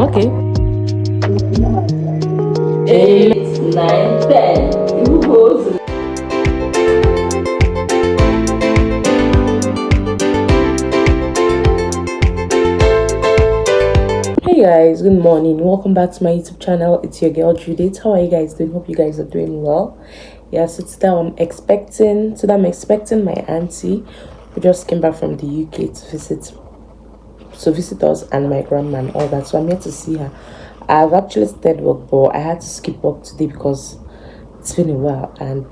Okay. 8, 9, 10. Who goes? Hey guys, good morning. Welcome back to my YouTube channel. It's your girl Judith. How are you guys doing? Hope you guys are doing well. Yeah, so today I'm expecting my auntie who just came back from the UK to visit us and my grandma and all that. So I'm here to see her. I've actually started work, but I had to skip work today because it's been a while, and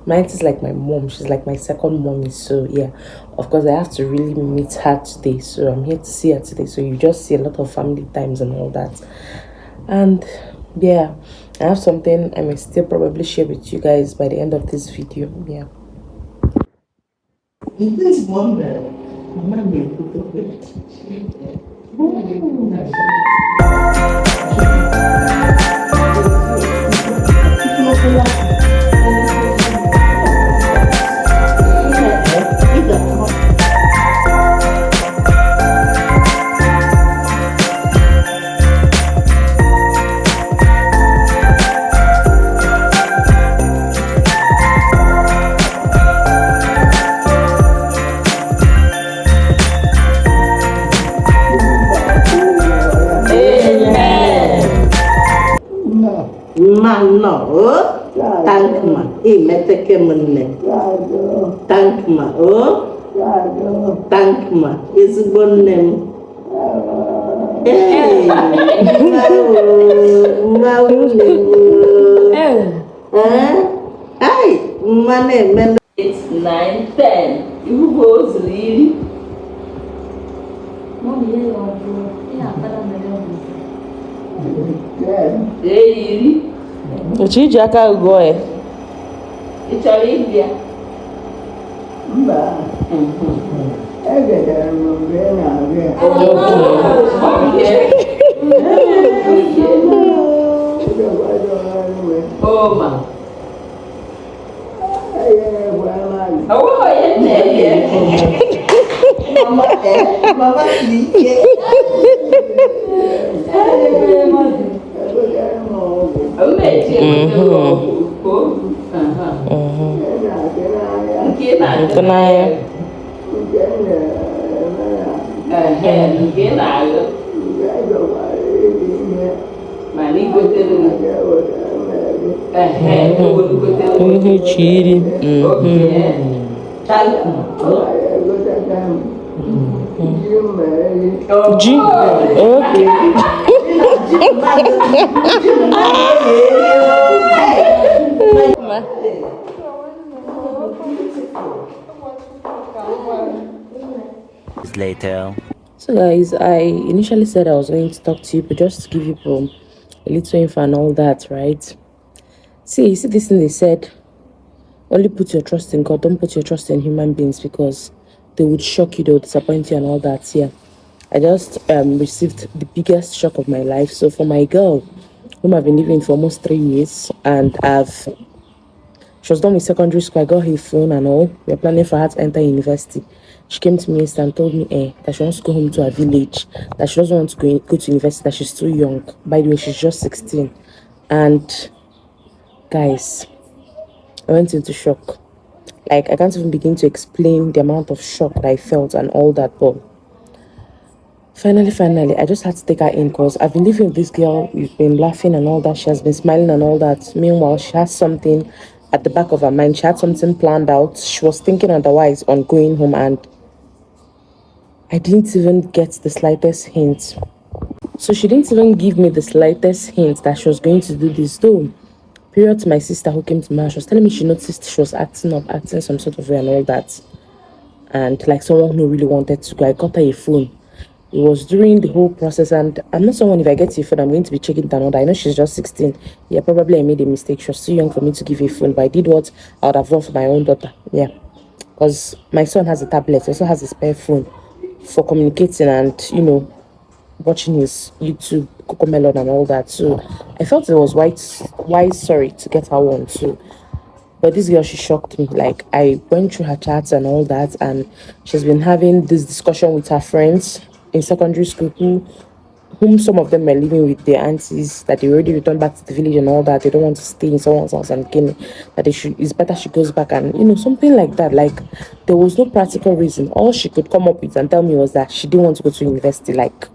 my aunt is like my mom. She's like my second mommy. So yeah, of course I have to really meet her today. So I'm here to see her today. So you just see a lot of family times and all that. And yeah, I have something I may still probably share with you guys by the end of this video. Yeah. This woman, no, thank ma. Meteke munne. Thank ma. Thank ma. Is good name. Hey, hey, money, 8, 9, 10. Who goes really? Really? Uchi aka go e. Ị chọrọ ịbịa? Mba. Egedere m mgbe ị na-abịa. Oma. Mama dike. Later. So guys, I initially said I was going to talk to you, but just to give you a little info and all that, right? See this thing they said, only put your trust in God, don't put your trust in human beings, because they would shock you, they would disappoint you and all that. Yeah, I just received the biggest shock of my life. So for my girl, whom I've been living for almost 3 years, and she was done with secondary school, I got her phone and all. We are planning for her to enter university. She came to me yesterday and told me that she wants to go home to her village, that she doesn't want to go to university, that she's too young. By the way, she's just 16. And guys, I went into shock. Like, I can't even begin to explain the amount of shock that I felt and all that. But finally, I just had to take her in, because I've been living with this girl. We've been laughing and all that. She has been smiling and all that. Meanwhile, she has something at the back of her mind. She had something planned out. She was thinking otherwise on going home, and I didn't even get the slightest hint. So she didn't even give me the slightest hint that she was going to do this, though. Period to my sister who came to me, she was telling me she noticed she was acting some sort of way and all that. And like someone who really wanted to go. I got her a phone. It was during the whole process, and I'm not someone, if I get a phone, I'm going to be checking it out. I know she's just 16. Yeah, probably I made a mistake. She was too young for me to give a phone, but I did what I would have done for my own daughter. Yeah, because my son has a tablet, he also has a spare phone for communicating and, you know, watching his YouTube, Cocomelon and all that. So I felt it was wise to get her one too. But this girl, she shocked me. Like, I went through her chats and all that, and she's been having this discussion with her friends in secondary school whom some of them were living with their aunties, that they already returned back to the village and all that. They don't want to stay in someone's house and Guinea, that it's better she goes back, and something like that. Like, there was no practical reason. All she could come up with and tell me was that she didn't want to go to university. Like,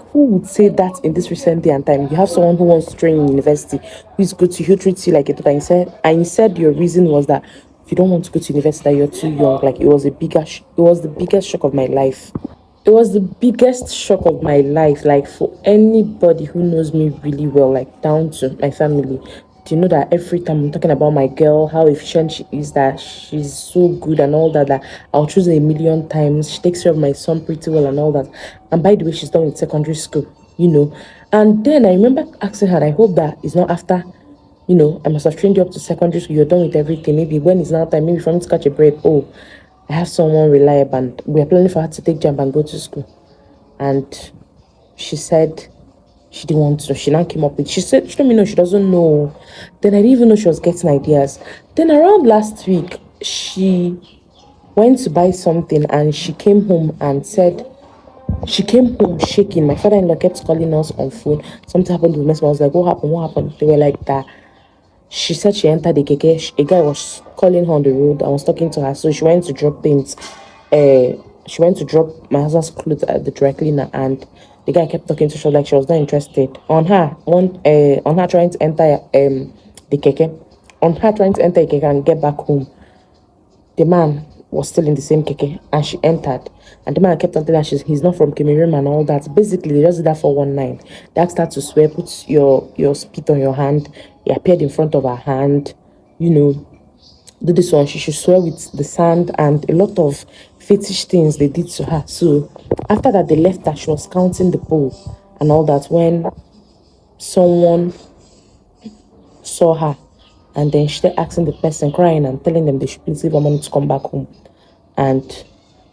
who would say that in this recent day and time? You have someone who wants to train in university, who is good to you, who treats you like a daughter. And you said your reason was that you don't want to go to university, that you're too young. Like, it was the biggest shock of my life. It was the biggest shock of my life. Like, for anybody who knows me really well, like down to my family, do you know that every time I'm talking about my girl, how efficient she is, that she's so good and all that, that I'll choose a million times. She takes care of my son pretty well and all that. And by the way, she's done with secondary school. And then I remember asking her, I hope that it's not after, I must have trained you up to secondary school, you're done with everything. Maybe when it's now time, maybe for me to catch a break, oh, I have someone reliable and we're planning for her to take jump and go to school. And she said she didn't want to. She now came up with, she said, she told me no, she doesn't know. Then I didn't even know she was getting ideas. Then around last week, she went to buy something and she came home and said, she came home shaking. My father-in-law kept calling us on phone. Something happened to the mess. I was like, what happened? What happened? They were like that. She said she entered the keke. A guy was calling her on the road and was talking to her. So she went to drop things. She went to drop my husband's clothes at the dry cleaner, and the guy kept talking to her like she was not interested. On her trying to enter the keke, on her trying to enter the keke and get back home, the man was still in the same keke and she entered. And the man kept on telling her he's not from Cameroon and all that. Basically, they just did that for 1 night. They asked her to swear, put your spit on your hand. He appeared in front of her hand, do this one. She should swear with the sand and a lot of fetish things they did to her. So after that, they left her. She was counting the bowl and all that when someone saw her. And then she started asking the person, crying and telling them they should please give her money to come back home. And,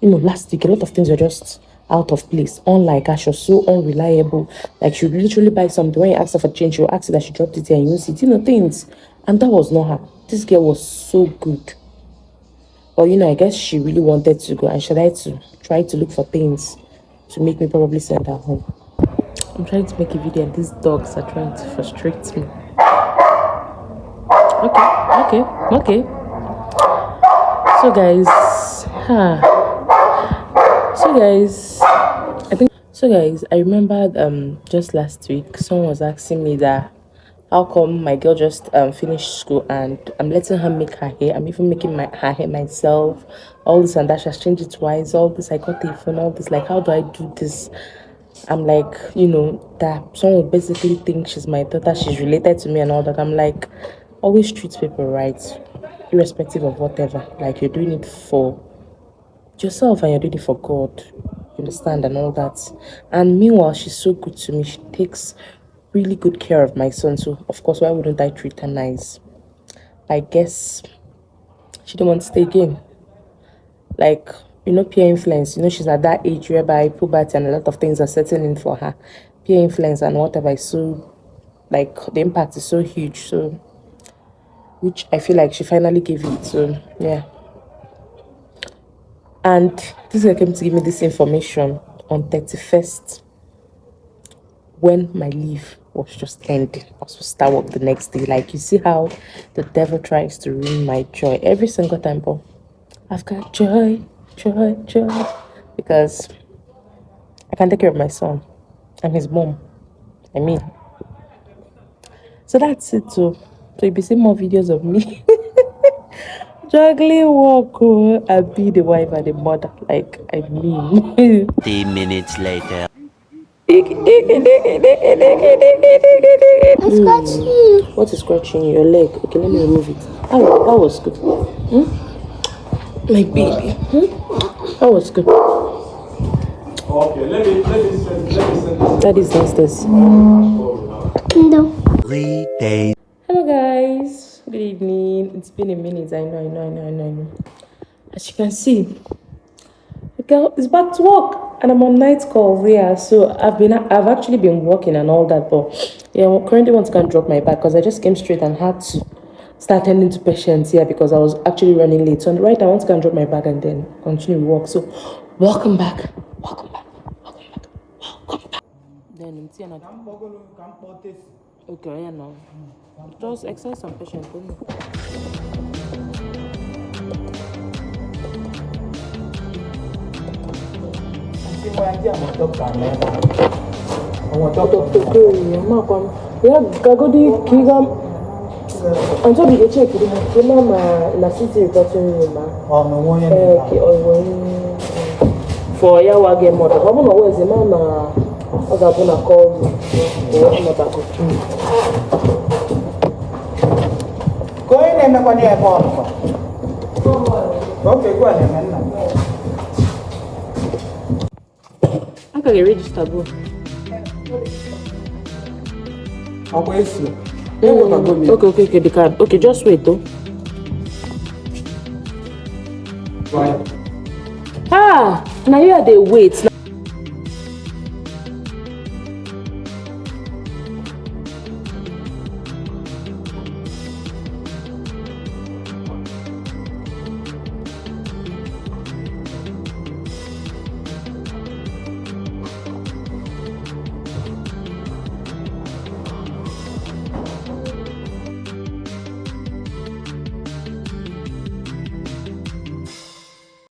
last week, a lot of things were just out of place. Unlike her, she was so unreliable. Like, she would literally buy something. When you ask her for change, she would ask you that she dropped it here and use it. Things. And that was not her. This girl was so good. But, I guess she really wanted to go. And she had to try to look for things to make me probably send her home. I'm trying to make a video and these dogs are trying to frustrate me. Okay. So guys, I remember just last week someone was asking me that how come my girl just finished school and I'm letting her make her hair. I'm even making her hair myself. All this and that. She has changed it twice. All this, I got the phone. All this, like, how do I do this? I'm like, that someone would basically think she's my daughter, she's related to me and all that. I'm like, always treat people right, irrespective of whatever. Like, you're doing it for yourself and you're doing it for God. You understand and all that. And meanwhile, she's so good to me. She takes really good care of my son. So of course, why wouldn't I treat her nice? I guess she didn't want to stay again. Like, peer influence. She's at that age whereby puberty and a lot of things are setting in for her. Peer influence and whatever is so, like, the impact is so huge. So, which I feel like she finally gave it. So, yeah. And this guy came to give me this information on 31st when my leave was just ending. I was supposed to start work the next day. Like, you see how the devil tries to ruin my joy every single time, but I've got joy. Because I can take care of my son and his mom. So that's it too. So you'll be seeing more videos of me juggling work and be the wife and the mother. 3 minutes later. It's scratching you. What is scratching your leg? Okay, let me remove it. Oh, that was good. My baby. That was good. Okay, let me send That is downstairs. No. 3 days. Hello guys. Good evening. It's been a minute. I know. As you can see, the girl is back to work and I'm on night calls. Yeah, so I've actually been working and all that, but yeah, I currently want to go and drop my bag because I just came straight and had to start tending to patients here because I was actually running late. So on the right, I want to go and drop my bag and then continue work. So welcome back. patient here now. Okay, yeah, no. Just exercise some patience. Until we check the mama la city reporting room. For your wage mother, how many ways the mama was going to call you? Go in and make one here for okay, go ahead. I can register, bro. I'll wait you. Okay, the card. Okay, just wait though. Right. Ah, now you are the wait.